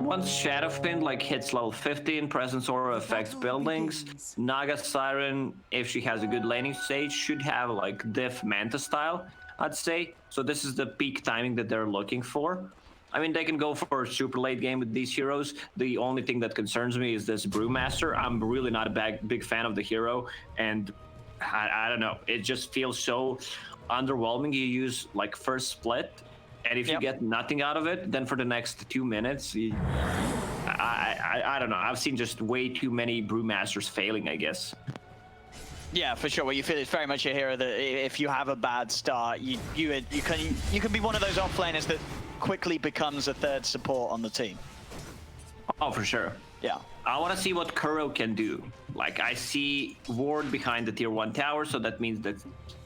once Shadowfin like hits level 15, Presence Aura affects buildings. Naga Siren, if she has a good laning stage, should have like Diff Manta style, I'd say. So this is the peak timing that they're looking for. I mean, they can go for a super late game with these heroes. The only thing that concerns me is this Brewmaster. I'm really not a big fan of the hero, and I don't know. It just feels so underwhelming. You use like first split, and if you get nothing out of it, then for the next 2 minutes, I don't know. I've seen just way too many Brewmasters failing, I guess. Yeah, for sure. Well, you feel it's very much a hero that if you have a bad start, you can be one of those offlaners that quickly becomes a third support on the team. Oh, for sure. Yeah. I want to see what Kuro can do. Like, I see Ward behind the tier 1 tower, so that means that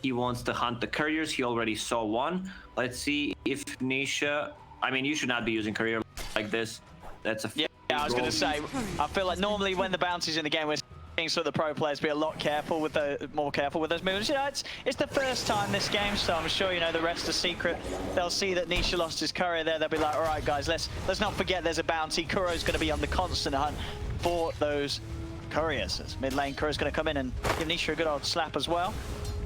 he wants to hunt the couriers. He already saw one. Let's see if Nisha... I mean, you should not be using courier like this. That's a... Yeah, I was going to say, I feel like normally when the bounty's in the game, we're seeing sort of the pro players be a lot careful with more careful with those moves. You know, it's the first time this game, so I'm sure, you know, the rest is secret. They'll see that Nisha lost his courier there. They'll be like, all right, guys, let's not forget there's a bounty. Kuro's going to be on the constant hunt for those couriers. As mid lane, Kuro's going to come in and give Nisha a good old slap as well.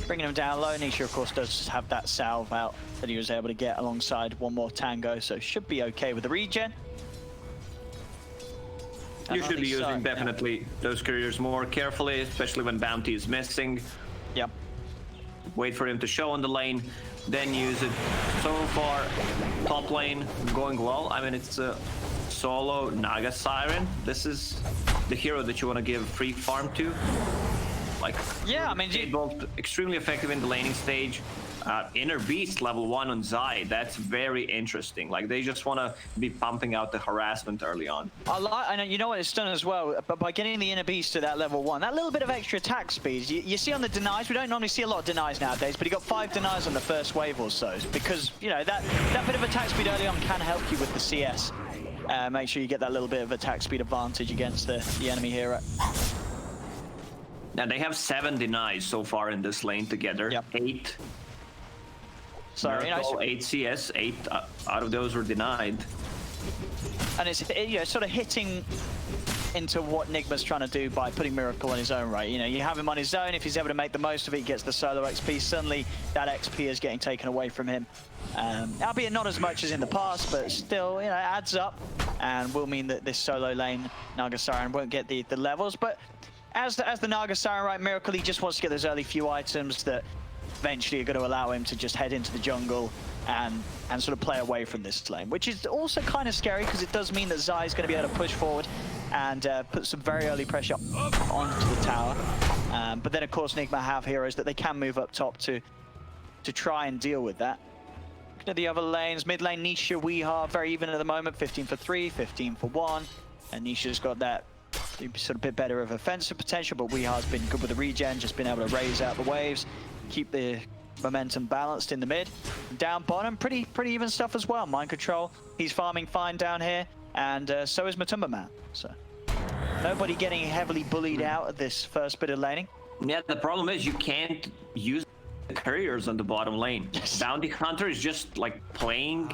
Bringing him down low. Nisha, of course, does have that salve out that he was able to get alongside one more tango, so should be okay with the regen. You should be using definitely those couriers more carefully, especially when bounty is missing. Yep. Wait for him to show on the lane, then use it. So far, top lane going well. I mean, it's a solo Naga Siren. This is the hero that you want to give free farm to. Like, yeah, I mean, both extremely effective in the laning stage. Inner Beast level 1 on Zai, that's very interesting. Like, they just want to be pumping out the harassment early on. I know, you know what it's done as well, but by getting the Inner Beast to that level 1, that little bit of extra attack speed, you see on the denies, we don't normally see a lot of denies nowadays, but he got 5 denies on the first wave or so, because, you know, that bit of attack speed early on can help you with the CS. Make sure you get that little bit of attack speed advantage against the enemy hero. Now, they have 7 denies so far in this lane together. Yep. 8. So, you know, 8 CS, 8 out of those were denied. And it's, you know, sort of hitting into what Nigma's trying to do by putting Miracle on his own, right? You know, you have him on his own. If he's able to make the most of it, he gets the solo XP. Suddenly, that XP is getting taken away from him. Albeit not as much as in the past, but still, you know, it adds up and will mean that this solo lane, Naga Siren, won't get the levels. But as the Naga Siren, right, Miracle, he just wants to get those early few items that eventually are going to allow him to just head into the jungle and sort of play away from this lane, which is also kind of scary because it does mean that Zai is going to be able to push forward and put some very early pressure onto the tower. But then, of course, Nigma have heroes that they can move up top to try and deal with that. Looking at the other lanes, mid lane, Nisha, Weehaw, very even at the moment, 15 for 3, 15 for 1. And Nisha's got that sort of bit better of offensive potential, but Weehaw's been good with the regen, just been able to raise out the waves, keep the momentum balanced in the mid. Down bottom, pretty even stuff as well. Mind control, he's farming fine down here, and so is Matumba Man. So nobody getting heavily bullied out of this first bit of laning. Yeah, the problem is you can't use the couriers on the bottom lane. Bounty Hunter is just like playing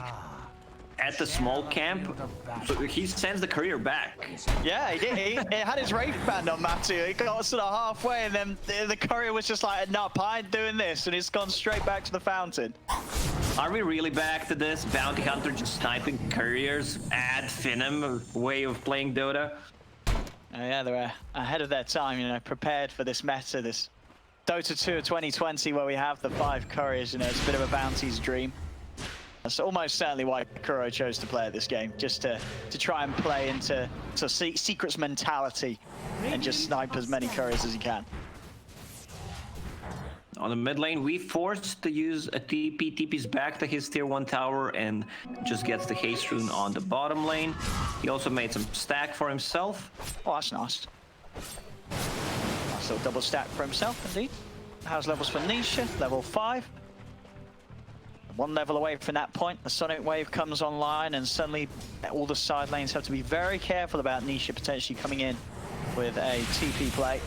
at the small camp, so he sends the courier back. Yeah, he did. He had his Wraith Band on Matthew. He got sort of halfway, and then the courier was just like, "No, I ain't doing this," and he's gone straight back to the fountain. Are we really back to this? Bounty Hunter just sniping couriers? Ad Finem way of playing Dota? Yeah, they're ahead of their time, you know, prepared for this meta, this Dota 2 of 2020, where we have the 5 couriers. You know, it's a bit of a bounty's dream. That's almost certainly why Kuro chose to play at this game, just to try and play into Secret's mentality and just snipe as many couriers as he can. On the mid lane, we forced to use a TP. TP's back to his tier 1 tower and just gets the haste rune on the bottom lane. He also made some stack for himself. Oh, that's nice. Nice little double stack for himself, indeed. How's levels for Nisha? Level 5. 1 level away from that point, the Sonic Wave comes online, and suddenly all the side lanes have to be very careful about Nisha potentially coming in with a TP play.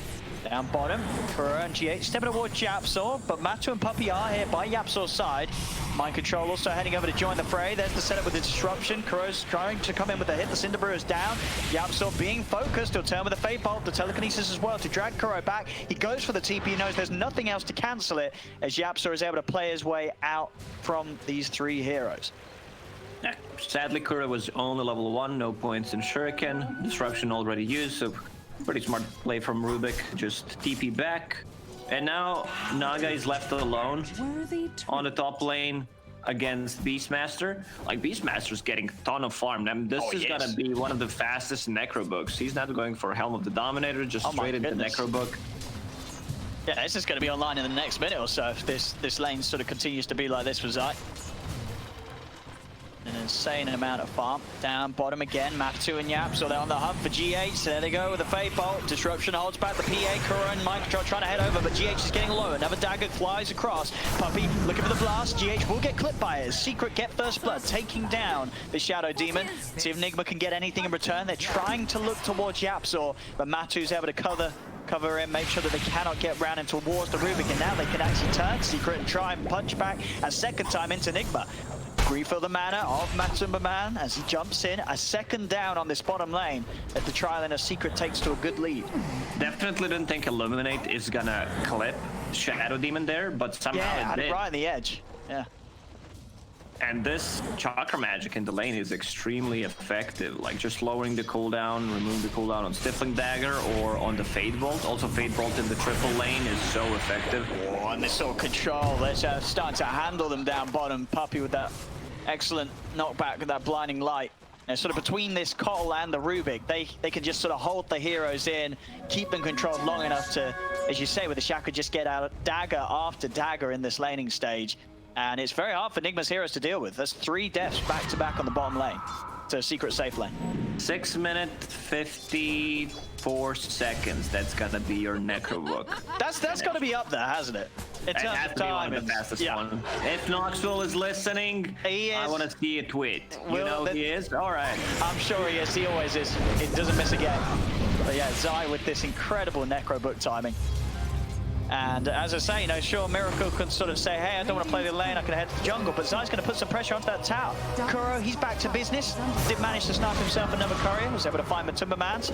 Down bottom, Kuro and GH stepping towards Yapsor, but Matu and Puppey are here by Yapsor's side. Mind Control also heading over to join the fray. There's the setup with the disruption. Kuro's trying to come in with a hit. The Cinder Brew is down. Yapsor being focused. He'll turn with the Fate Bolt, the telekinesis as well to drag Kuro back. He goes for the TP. He knows there's nothing else to cancel it as Yapsor is able to play his way out from these three heroes. Yeah, sadly, Kuro was only level 1, no points in Shuriken. Disruption already used, so pretty smart play from Rubik. Just TP back. And now Naga is left alone on the top lane against Beastmaster. Like, Beastmaster's getting a ton of farm. I mean, this is gonna be one of the fastest Necrobooks. He's not going for Helm of the Dominator, just straight into Necrobook. Yeah, this is going to be online in the next minute or so if this lane sort of continues to be like this for Zai. An insane amount of farm. Down bottom again, Matu and Yap, so they're on the hunt for GH. So there they go with the Fate Bolt. Disruption holds back the PA. Kuro and Mind Control trying to head over, but GH is getting low. Another dagger flies across. Puppey looking for the blast. GH will get clipped by it. Secret get first blood, taking down the Shadow Demon. See if Nigma can get anything in return. They're trying to look towards Yapsor, but Matu's able to cover in, make sure that they cannot get round and towards the Rubik, and now they can actually turn Secret and try and punch back a second time into Nigma. Refill the mana of Matsumba as he jumps in. A second down on this bottom lane at the trial, and a Secret takes to a good lead. Definitely didn't think Illuminate is gonna clip Shadow Demon there, but somehow it did. Right on the edge. Yeah. And this Chakra Magic in the lane is extremely effective. Like, just lowering the cooldown, removing the cooldown on Stifling Dagger or on the Fate Bolt. Also, Fate Bolt in the triple lane is so effective. Oh, and this sort of control. They're starting to handle them down bottom. Puppey with that excellent knockback with that blinding light. And sort of between this Cole and the Rubik, they can just sort of hold the heroes in, keep them controlled long enough to, as you say, with the Shaka, just get out dagger after dagger in this laning stage. And it's very hard for Nigma's heroes to deal with. There's 3 deaths back to back on the bottom lane. It's a Secret safe lane. 6 minutes 54 seconds. That's gonna be your Necrobook. That's got to be up there, hasn't it? In terms of time, the fastest one. If Knoxville is listening, he is. I want to see a tweet. You know he is? All right. I'm sure he is. He always is. He doesn't miss a game. But yeah, Zai with this incredible Necrobook timing. And as I say, you know, sure, Miracle can sort of say, hey, I don't want to play the lane, I can head to the jungle, but Zai's going to put some pressure onto that tower. Kuro, he's back to business. Did manage to snipe himself another courier, was able to find Matumba Mans.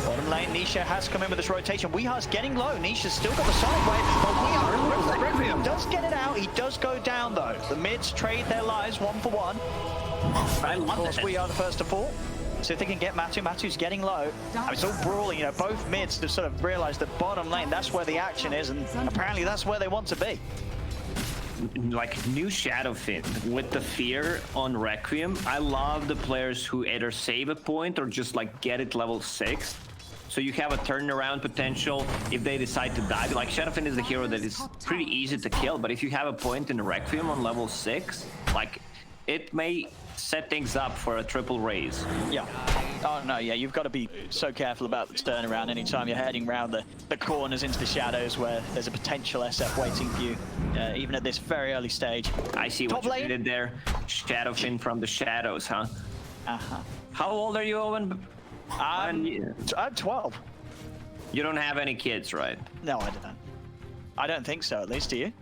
Bottom lane, Nisha has come in with this rotation. Weehar's getting low. Nisha's still got the Sonic Wave, but Weehar does get it out. He does go down, though. The mids trade their lives 1 for 1. I love Of course, Weehar the first to fall. So if they can get Matu, Matu's getting low. I mean, it's all brawling, you know, both mids have sort of realized that bottom lane, that's where the action is, and apparently that's where they want to be. Like, new Shadowfin with the fear on Requiem. I love the players who either save a point or just like get it level 6. So you have a turnaround potential if they decide to die. Like, Shadowfin is a hero that is pretty easy to kill, but if you have a point in Requiem on level 6, like, it may set things up for a triple raise. Yeah. Oh no, yeah, you've got to be so careful about the turnaround anytime you're heading around the corners into the shadows where there's a potential SF waiting for you, even at this very early stage. I see what you did there. Shadowfin from the shadows, huh? Uh-huh. How old are you, Owen? I'm 12. You don't have any kids, right? No, I don't. I don't think so, at least, do you?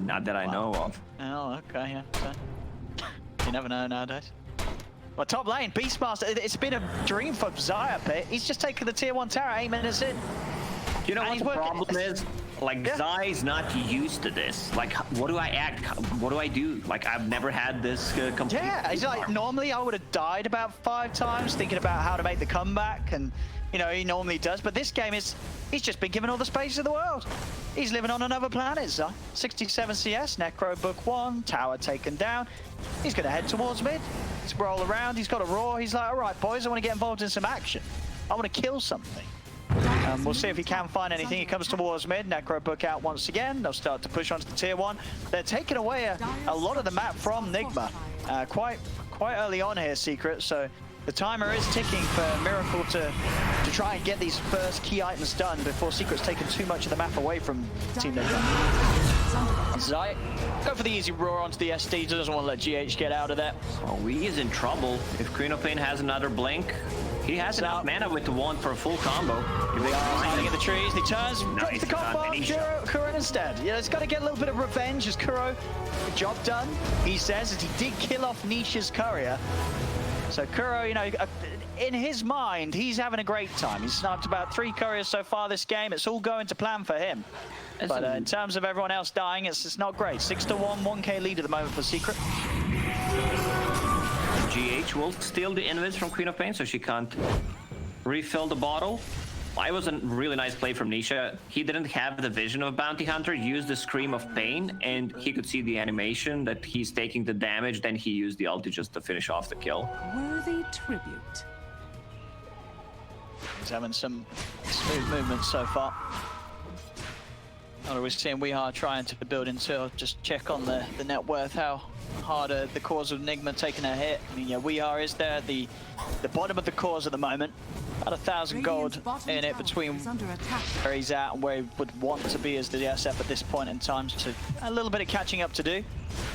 Not that I know of. Oh, okay, yeah. So. You never know nowadays. Well, top lane, Beastmaster, it's been a dream for Zai up here. He's just taken the tier 1 tower 8 minutes in. You know what the problem is? Like, Zai's not used to this. Like, what do I act? What do I do? Like, I've never had this complete. Yeah, it's like, normally I would have died about 5 times thinking about how to make the comeback, and, you know, he normally does. But this game is, he's just been given all the space in the world. He's living on another planet, Zai. 67 CS, Necrobook 1, tower taken down. He's going to head towards mid, scroll around, he's got a roar. He's like, all right, boys, I want to get involved in some action. I want to kill something. We'll see if he can find anything. He comes towards mid, Necrobook out once again. They'll start to push onto the tier 1. They're taking away a lot of the map from Nigma. Quite early on here, Secret, so the timer is ticking for Miracle to try and get these first key items done before Secret's taken too much of the map away from Team Nigma. Zai, go for the easy roar onto the SD, doesn't want to let GH get out of there. Oh, he is in trouble. If Queen of Pain has another blink, He has enough mana with the wand for a full combo. Hiding in the trees, he turns, drops Nice, the combo, Nisha. Kuro instead. Yeah, it's got to get a little bit of revenge as Kuro, the job done, he says, as he did kill off Nisha's courier. So Kuro, you know, in his mind, he's having a great time. He's sniped about 3 couriers so far this game. It's all going to plan for him. But in terms of everyone else dying, it's not great. 6-1, 1k lead at the moment for Secret. GH will steal the invis from Queen of Pain, so she can't refill the bottle. It was a really nice play from Nisha. He didn't have the vision of Bounty Hunter, used the Scream of Pain, and he could see the animation that he's taking the damage, then he used the ulti just to finish off the kill. Worthy tribute. He's having some smooth movements so far. We're seeing Weha trying to build into, just check on the net worth, how hard the cause of Nigma taking a hit. I mean, yeah, Weha is there at the bottom of the cause at the moment. About 1,000 gold in it between where he's at and where he would want to be as the SF at this point in time. So a little bit of catching up to do.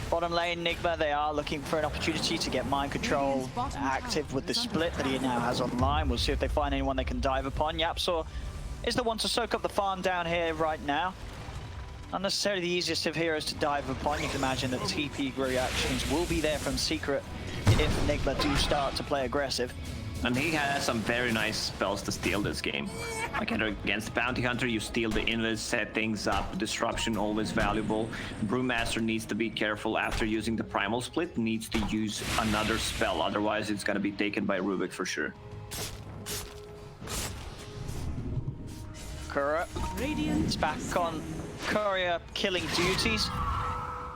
Bottom lane, Nigma, they are looking for an opportunity to get mind control active with the split that he now has online. We'll see if they find anyone they can dive upon. Yapsor is the one to soak up the farm down here right now. Not necessarily the easiest of heroes to dive upon. You can imagine that TP reactions will be there from Secret if Nigma do start to play aggressive. And he has some very nice spells to steal this game. Like against Bounty Hunter, you steal the invis, set things up. Disruption, always valuable. Brewmaster needs to be careful after using the Primal Split, needs to use another spell. Otherwise, it's going to be taken by Rubik for sure. Kuro is back on courier killing duties.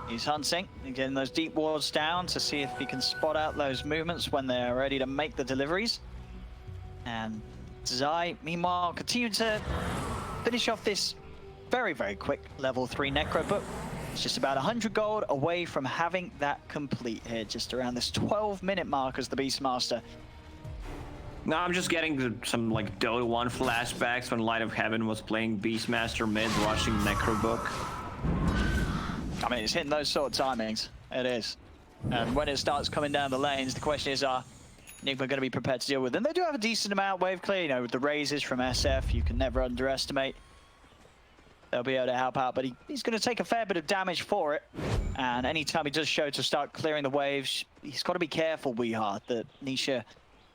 He's hunting and getting those deep wards down to see if he can spot out those movements when they're ready to make the deliveries. And Zai, meanwhile, continue to finish off this very, very quick level 3 Necro book. It's just about 100 gold away from having that complete here, just around this 12-minute mark as the Beastmaster. No, I'm just getting some like Dota 1 flashbacks when Light of Heaven was playing Beastmaster mid, rushing Necrobook. I mean, it's hitting those sort of timings. It is. And when it starts coming down the lanes, the question is, are Nigma going to be prepared to deal with them? They do have a decent amount wave clear, you know, with the raises from SF, you can never underestimate. They'll be able to help out, but he's going to take a fair bit of damage for it. And anytime he does show to start clearing the waves, he's got to be careful, Weha, that Nisha,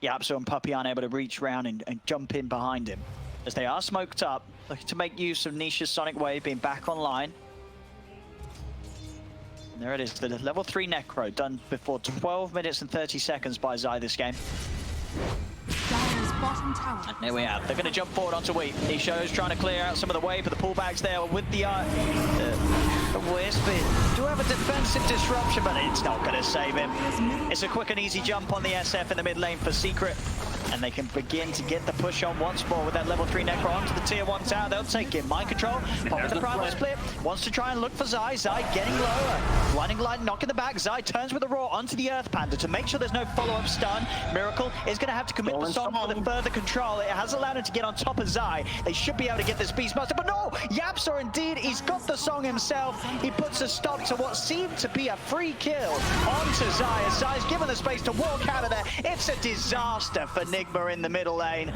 Yapso and Puppy aren't able to reach around and jump in behind him. As they are smoked up, looking to make use of Nisha's Sonic Wave being back online. And there it is, the level 3 Necro, done before 12 minutes and 30 seconds by Zai this game. Bottom tower. And there we have. They're going to jump forward onto Weep. Nisho's trying to clear out some of the wave, but the pullbacks there with the Wisp. Do have a defensive disruption, but it's not going to save him. It's a quick and easy jump on the SF in the mid lane for Secret. And they can begin to get the push on once more with that level 3 Necro onto the tier 1 tower. They'll take it. Mind control, pop the primal split. Wants to try and look for Zai. Zai getting lower. Blinding light, knocking the back. Zai turns with a roar onto the Earth Panda to make sure there's no follow-up stun. Miracle is going to have to commit the song for the further control. It has allowed him to get on top of Zai. They should be able to get this Beastmaster, but no! Yapsor indeed, he's got the song himself. He puts a stop to what seemed to be a free kill onto Zai. As Zai's given the space to walk out of there. It's a disaster for Nigma in the middle lane,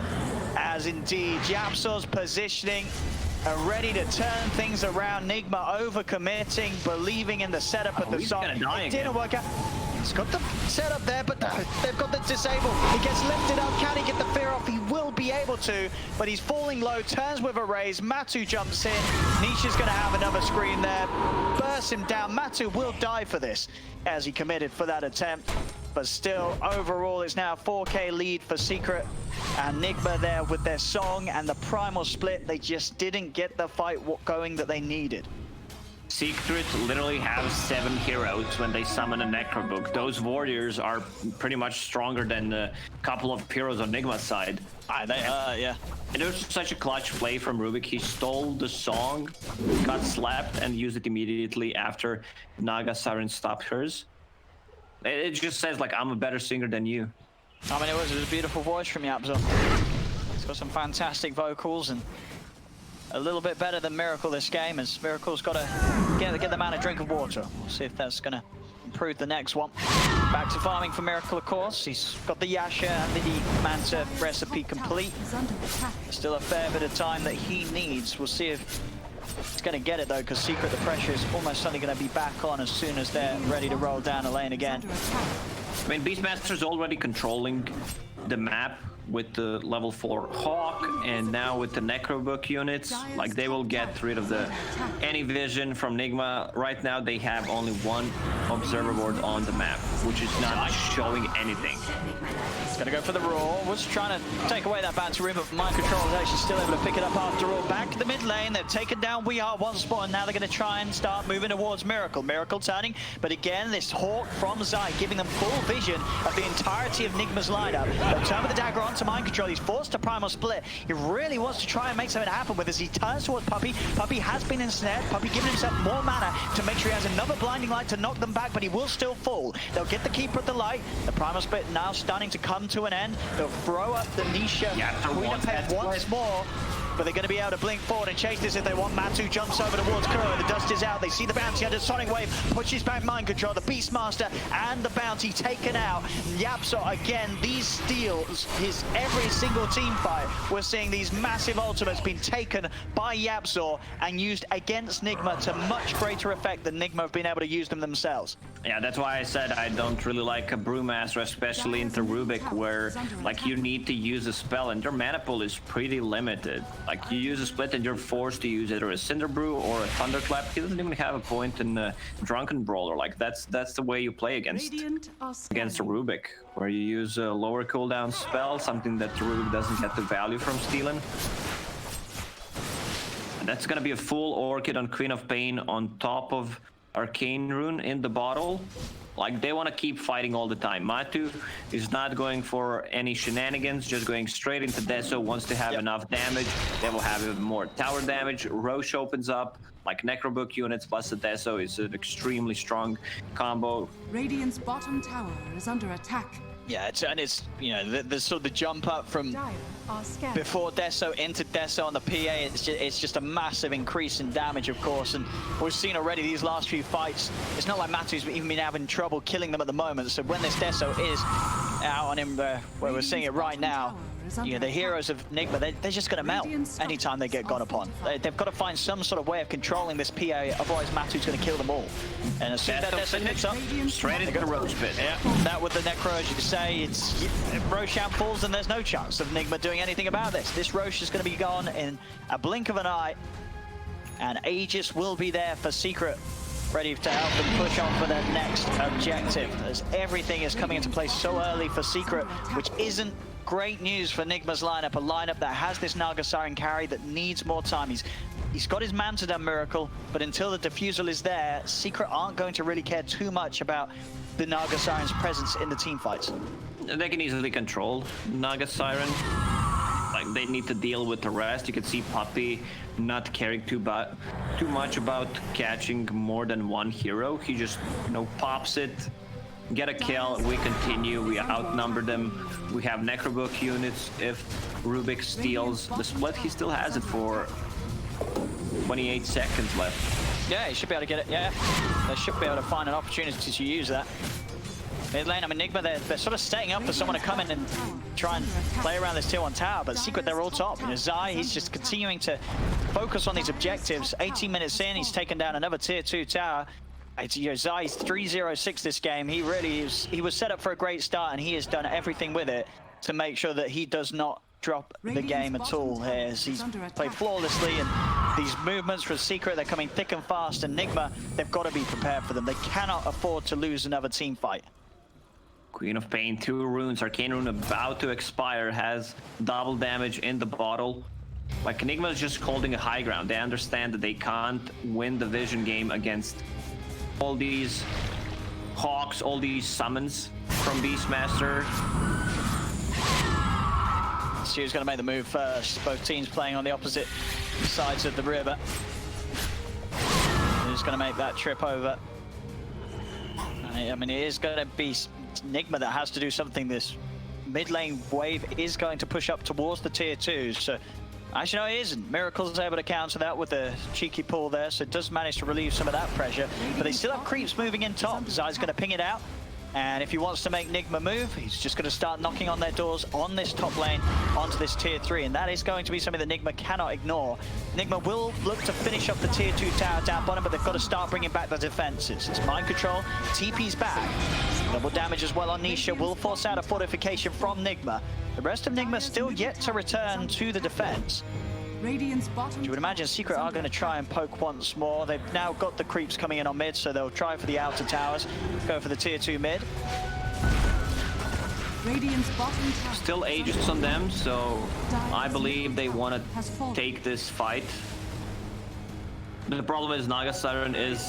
as indeed Yapsor's positioning are ready to turn things around. Nigma over-committing, believing in the setup of the song. It didn't work out. He's got the setup there, but they've got the disable. He gets lifted up. Can he get the fear off? He will be able to, but he's falling low, turns with a raise. Matu jumps in. Nisha's going to have another screen there. Bursts him down. Matu will die for this, as he committed for that attempt. But still, overall, it's now a 4k lead for Secret. And Nigma there with their song and the primal split. They just didn't get the fight going that they needed. Secret literally have 7 heroes when they summon a Necrobook. Those warriors are pretty much stronger than a couple of heroes on Nigma's side. Yeah. And it was such a clutch play from Rubik. He stole the song, got slapped, and used it immediately after Naga Siren stopped hers. It just says, like, I'm a better singer than you. I mean, it was a beautiful voice from Yapso. He's got some fantastic vocals and a little bit better than Miracle this game, as Miracle's got to get the man a drink of water. We'll see if that's going to improve the next one. Back to farming for Miracle, of course. He's got the Yasha and the Manta recipe complete. Still a fair bit of time that he needs. We'll see if he's going to get it, though, because Secret, the pressure is almost suddenly going to be back on as soon as they're ready to roll down the lane again. I mean, Beastmaster's already controlling the map with the level 4 Hawk, and now with the Necrobook units, like, they will get rid of any vision from Nigma. Right now they have only one observer board on the map, which is not showing anything. He's gonna go for the Roar. Was trying to take away that bounty rim, but Mind Control is actually still able to pick it up after all. Back to the mid lane, they've taken down We Are one spot, and now they're gonna try and start moving towards Miracle. Miracle turning, but again, this Hawk from Zai giving them full vision of the entirety of Nigma's lineup. They'll turn with the dagger onto Mind Control. He's forced to primal split. He really wants to try and make something happen with as he turns towards Puppey. Puppey has been ensnared. Puppey giving himself more mana to make sure he has another blinding light to knock them back, but he will still fall. They'll get the Keeper of the Light. The primal split now starting to come to an end. They'll throw up the Nisha Queen of Head once more. But they're going to be able to blink forward and chase this if they want. Matu jumps over towards Kuro. The dust is out. They see the bounty under Sonic Wave. Pushes back Mind Control. The Beastmaster and the bounty taken out. Yapso, again, these steals his every single team fight. We're seeing these massive ultimates being taken by Yapso and used against Nigma to much greater effect than Nigma have been able to use them themselves. Yeah, that's why I said I don't really like a Brewmaster, especially into Rubik, where, like, you need to use a spell and your mana pool is pretty limited. Like, you use a split and you're forced to use either a Cinder Brew or a Thunderclap. He doesn't even have a point in Drunken Brawler. Like, that's the way you play against a Rubik, where you use a lower cooldown spell, something that the Rubik doesn't get the value from stealing. And that's gonna be a full Orchid on Queen of Pain on top of Arcane Rune in the bottle. Like, they want to keep fighting all the time. Matu is not going for any shenanigans, just going straight into Deso. Wants to have enough damage. They will have even more tower damage. Roche opens up, like Necrobook units plus the Deso is an extremely strong combo. Radiant's bottom tower is under attack. Yeah, it's you know, the sort of the jump up from before Deso into Deso on the PA, it's just a massive increase in damage, of course, and we've seen already these last few fights, it's not like Matu's even been having trouble killing them at the moment, so when this Deso is out on him, where we're seeing it right now, you know, the heroes of Nigma, they're just going to melt anytime they get gone upon. They've got to find some sort of way of controlling this PA, otherwise Matu's going to kill them all. And as soon as that Deso picks up, straight into the Roche pit. Yeah, that with the Necro, as you say, it's Roshan falls and there's no chance of Nigma doing anything about this. This Roche is going to be gone in a blink of an eye, and Aegis will be there for Secret, ready to help them push on for their next objective, as everything is coming into place so early for Secret, which isn't great news for Nigma's lineup, a lineup that has this Naga Siren carry that needs more time. He's got his Manta done Miracle, but until the Diffusal is there, Secret aren't going to really care too much about the Naga Siren's presence in the team fights. They can easily control Naga Siren. Like, they need to deal with the rest. You can see Puppey not caring too much about catching more than one hero. He just, you know, pops it, get a kill, we continue, we outnumber them. We have Necrobook units. If Rubik steals the split, he still has it for 28 seconds left. Yeah, he should be able to get it, yeah. They should be able to find an opportunity to use that. Mid lane, I mean, Nigma, they're sort of setting up for someone to come in and try and play around this tier 1 tower, but Secret, they're all top. You know, Zai, he's just continuing to focus on these objectives. 18 minutes in, he's taken down another tier 2 tower. You know, Zai's 3-0-6 this game. He really is, he was set up for a great start, and he has done everything with it to make sure that he does not drop the game at all here, as he's played flawlessly, and these movements for Secret, they're coming thick and fast, and Nigma, they've got to be prepared for them. They cannot afford to lose another team fight. Queen of Pain, 2 runes, Arcane Rune about to expire, has double damage in the bottle. Like, Nigma is just holding a high ground. They understand that they can't win the vision game against all these Hawks, all these summons from Beastmaster. See who's going to make the move first. Both teams playing on the opposite sides of the river. Who's going to make that trip over? I mean, it is going to be Nigma that has to do something. This mid lane wave is going to push up towards the tier 2s, so Actually, no, it isn't. Miracle's able to counter that with a cheeky pull there, so it does manage to relieve some of that pressure. But they still have creeps moving in top. Zai's going to ping it out. And if he wants to make Nigma move, he's just going to start knocking on their doors on this top lane onto this tier 3. And that is going to be something that Nigma cannot ignore. Nigma will look to finish up the tier 2 tower down bottom, but they've got to start bringing back the defenses. It's mind control, TP's back. Double damage as well on Nisha will force out a fortification from Nigma. The rest of Nigma still yet to return to the defense. Radiant's bottom You would imagine Secret are going to try and poke once more. They've now got the creeps coming in on mid, so they'll try for the outer towers, go for the tier 2 mid. Radiant's bottom tower Still Aegis on them, so I believe they want to take this fight. The problem is Naga Siren is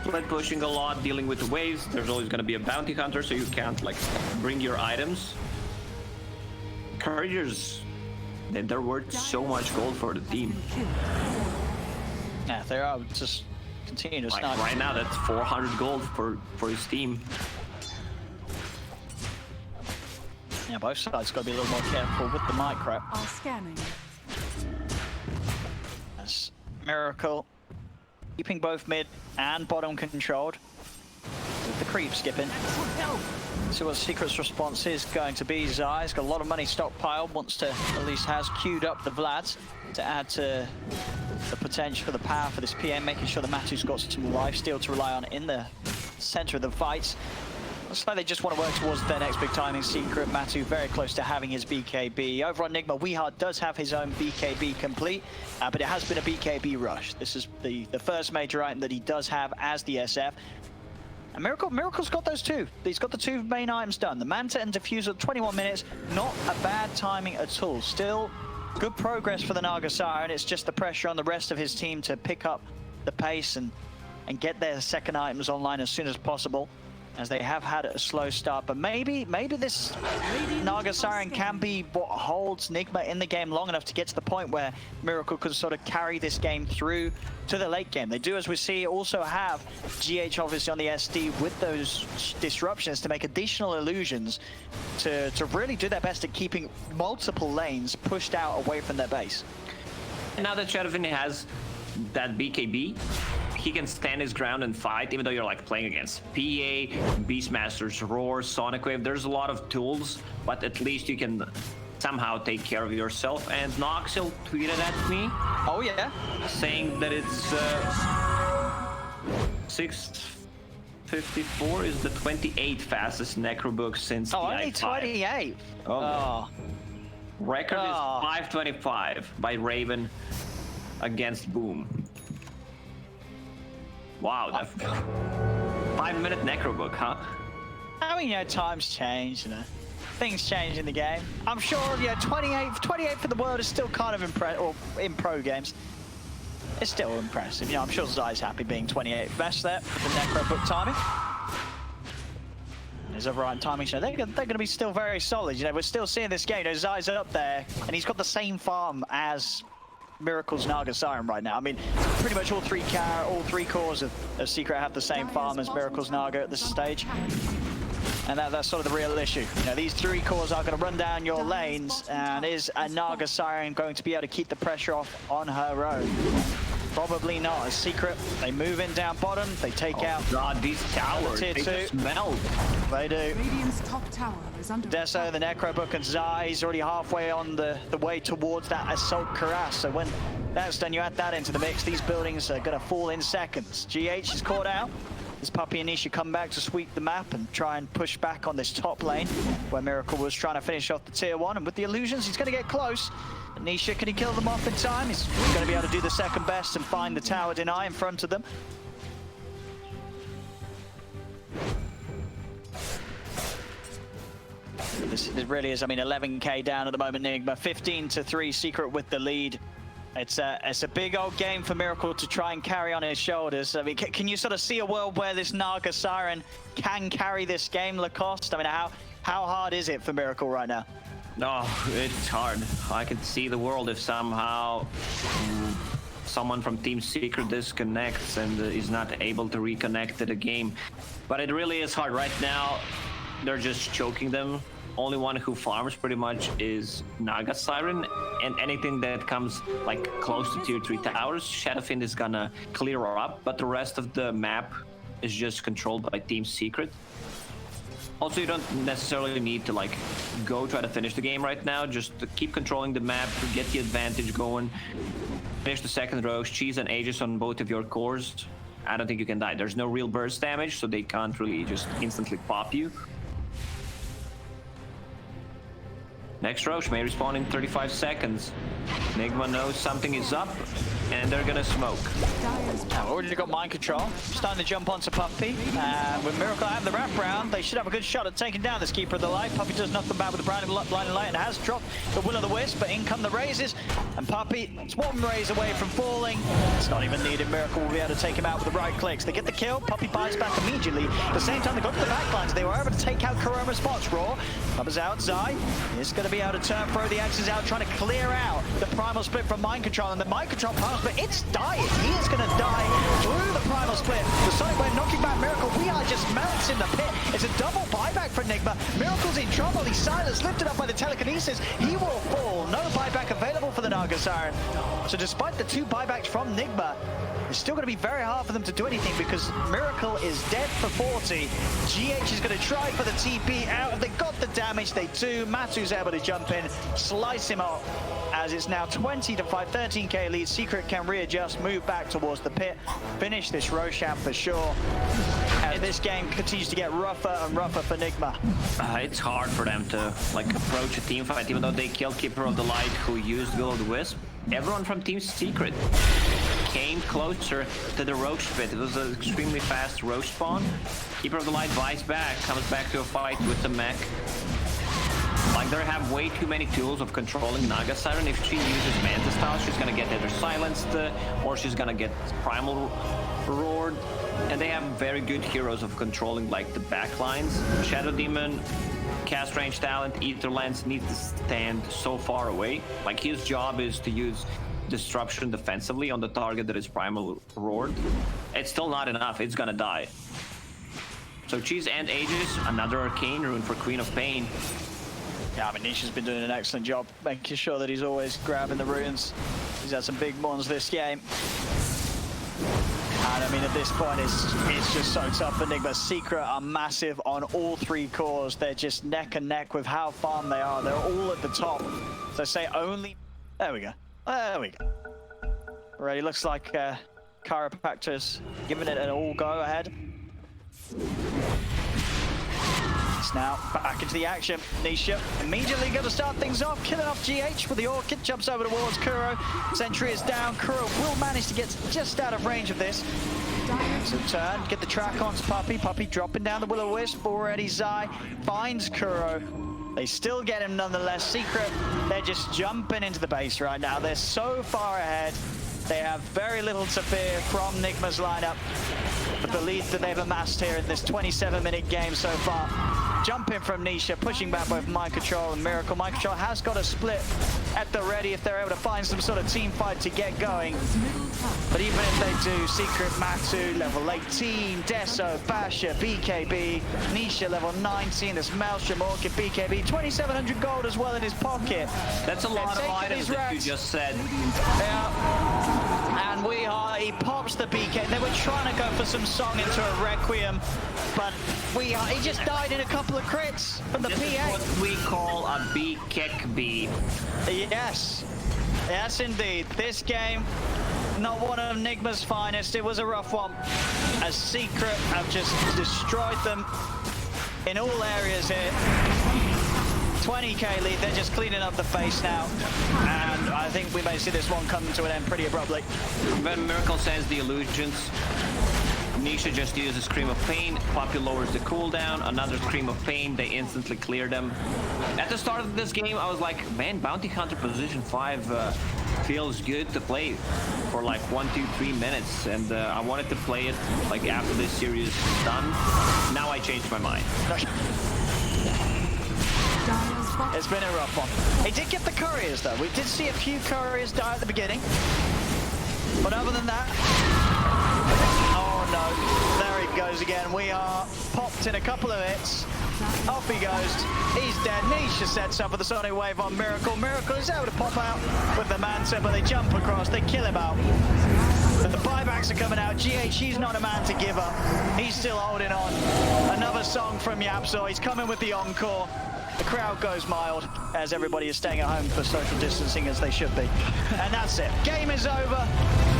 split pushing a lot, dealing with the waves. There's always going to be a bounty hunter, so you can't like bring your items. Couragers, they're worth so much gold for the team. Yeah, they are just continue to Like snipe. right now, that's 400 gold for his team. Yeah, both sides got to be a little more careful with the micro. are scanning. As Miracle keeping both mid and bottom controlled. With the creep skipping. See what Secret's response is going to be. Zai's got a lot of money stockpiled, wants to, at least has queued up the Vlads to add to the potential for the power for this PM, making sure that Matu's got some lifesteal to rely on in the center of the fights. Looks like they just want to work towards their next big timing. Secret, Matu very close to having his BKB. Over on Nigma, Weehard does have his own BKB complete, but it has been a BKB rush. This is the first major item that he does have as the SF. And Miracle's got those two. He's got the two main items done. The Manta and Diffusal, 21 minutes. Not a bad timing at all. Still good progress for the Naga Siren. It's just the pressure on the rest of his team to pick up the pace and get their second items online as soon as possible, as they have had a slow start. But maybe this Naga Siren can be what holds Nigma in the game long enough to get to the point where Miracle could sort of carry this game through to the late game. They do, as we see, also have GH obviously on the SD with those disruptions to make additional illusions to really do their best at keeping multiple lanes pushed out away from their base. Now that Shadowfin has that BKB, he can stand his ground and fight, even though you're like playing against PA, Beastmasters, Roar, Sonic Wave. There's a lot of tools, but at least you can somehow take care of yourself. And Noxil tweeted at me. Oh yeah? Saying that it's 654 is the 28th fastest Necrobook since the only i5. 28. Oh. Record is 525 by Raven against Boom. Wow, that 5-minute Necrobook, huh? I mean, times change, things change in the game. I'm sure, 28 for the world is still kind of impressive, or in pro games, it's still impressive. I'm sure Zai's happy being 28th best there with the Necrobook timing. His override timing, they're going to be still very solid. We're still seeing this game. Zai's up there, and he's got the same farm as Miracle's Naga Siren right now. I mean, pretty much all three cores of Secret have the same farm as Miracle's Naga at this stage. And that's sort of the real issue. These three cores are going to run down your lanes, and is a Naga Siren going to be able to keep the pressure off on her own? Probably not. As Secret, they move in down bottom, they take out God, these towers, tier they 2. just melt. They do. Radiant's top tower is under Deso, the Necrobook, and Zai is already halfway on the way towards that Assault Cuirass. So when that's done, you add that into the mix. These buildings are going to fall in seconds. GH is caught out. As Puppy and Nisha come back to sweep the map and try and push back on this top lane, where Miracle was trying to finish off the tier 1. And with the illusions, he's going to get close. Nisha, can he kill them off in time? He's going to be able to do the second best and find the tower deny in front of them. This really is, 11k down at the moment, Nigma. 15-3, Secret with the lead. It's a big old game for Miracle to try and carry on his shoulders. Can you sort of see a world where this Naga Siren can carry this game, Lacoste? How hard is it for Miracle right now? No, it's hard. I can see the world if somehow someone from Team Secret disconnects and is not able to reconnect to the game. But it really is hard right now. They're just choking them only one who farms pretty much is Naga Siren, and anything that comes like close to tier 3 towers, Shadowfiend is gonna clear up, but the rest of the map is just controlled by Team Secret. Also, you don't necessarily need to like go try to finish the game right now, just to keep controlling the map, to get the advantage going, finish the second row, cheese and Aegis on both of your cores. I don't think you can die. There's no real burst damage, so they can't really just instantly pop you. Next Roche may respawn in 35 seconds. Nigma knows something is up, and they're gonna smoke. I've already got mind control. Starting to jump onto Puppey. With Miracle having the wraparound, they should have a good shot at taking down this Keeper of the Light. Puppey does knock them back with the blinding light and has dropped the Will-o'-the-Wisp, but in come the raises. And Puppey, it's one raise away from falling. It's not even needed. Miracle will be able to take him out with the right clicks. They get the kill. Puppey buys back immediately. At the same time, they got to the backlines. They were able to take out Kuroma's spots. Raw comes out. Zai is going to be able to turn, throw the axes out, trying to clear out the Primal Split from Mind Control. And the Mind Control Primal Split, it's dying. He is going to die through the Primal Split. The Sonic Wave knocking back Miracle. We are just melts in the pit. It's a double buyback for Nigma. Miracle's in trouble. He's silenced, lifted up by the telekinesis. He will fall. No buyback available for the Naga Siren. So despite the 2 buybacks from Nigma, it's still going to be very hard for them to do anything because Miracle is dead for 40. GH is going to try for the TP out. They got the damage. They do. Matu's able to jump in, slice him up. As it's now 20 to 5, 13k lead. Secret can readjust, move back towards the pit, finish this Roshan for sure. As this game continues to get rougher and rougher for Nigma. It's hard for them to like approach a team fight, even though they killed Keeper of the Light, who used Will-o'-the-Wisp. Everyone from Team Secret came closer to the Roach pit. It was an extremely fast Roach spawn. Keeper of the Light buys back, comes back to a fight with the mech. Like, they have way too many tools of controlling Naga Siren. If she uses Manta Style, she's gonna get either silenced or she's gonna get Primal Roared. And they have very good heroes of controlling like the backlines. Shadow Demon, cast range talent, Ether Lens needs to stand so far away. Like, his job is to use Disruption defensively on the target that is Primal Roared. It's still not enough, it's gonna die. So Cheese and Aegis, another Arcane Rune for Queen of Pain. Yeah, I mean, Nisha's been doing an excellent job making sure that he's always grabbing the runes. He's had some big ones this game. And I mean, at this point, it's just so tough for Nigma. Secret are massive on all 3 cores. They're just neck and neck with how farm they are. They're all at the top. So say only... There we go. There we go. Already looks like Chiropractor's giving it an all go ahead. Now back into the action. Nisha immediately going to start things off, killing off GH with the Orchid, jumps over towards Kuro. Sentry is down. Kuro will manage to get just out of range of this. So turn, get the track onto Puppey. Puppey dropping down the Will-o'-Wisp already. Zai finds Kuro. They still get him nonetheless. Secret, they're just jumping into the base right now. They're so far ahead. They have very little to fear from Nigma's lineup. But the lead that they've amassed here in this 27-minute game so far. Jumping from Nisha, pushing back both Mind Control and Miracle. Mind Control has got a split at the ready if they're able to find some sort of team fight to get going. But even if they do, Secret, Matu, level 18, Deso, Basha, BKB, Nisha, level 19, there's Maelstrom, Orchid, BKB, 2,700 gold as well in his pocket. That's a lot of items that you just said. Yeah. And he pops the BK. They were trying to go for some song into a Requiem, but he just died in a couple of crits from the PA. This is what we call a B-kick-B. Yes. Yes, indeed. This game, not one of Nigma's finest. It was a rough one. As Secret have just destroyed them in all areas here. 20k lead, they're just cleaning up the face now. And I think we may see this one come to an end pretty abruptly. When Miracle sends the illusions, Nisha just uses Scream of Pain, Puppey lowers the cooldown, another Scream of Pain, they instantly clear them. At the start of this game, I was like, man, Bounty Hunter position 5 feels good to play for like 1, 2, 3 minutes, and I wanted to play it like after this series is done. Now I changed my mind. It's been a rough one. He did get the couriers though. We did see a few couriers die at the beginning. But other than that... Oh no. There he goes again. We are popped in a couple of hits. Off he goes. He's dead. Nisha sets up with the Sonic Wave on Miracle. Miracle is able to pop out with the Manta, but they jump across. They kill him out. But the buybacks are coming out. GH, he's not a man to give up. He's still holding on. Another song from Yapzor. He's coming with the encore. The crowd goes mild as everybody is staying at home for social distancing as they should be. And that's it. Game is over.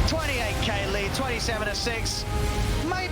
28k lead, 27-6. Maybe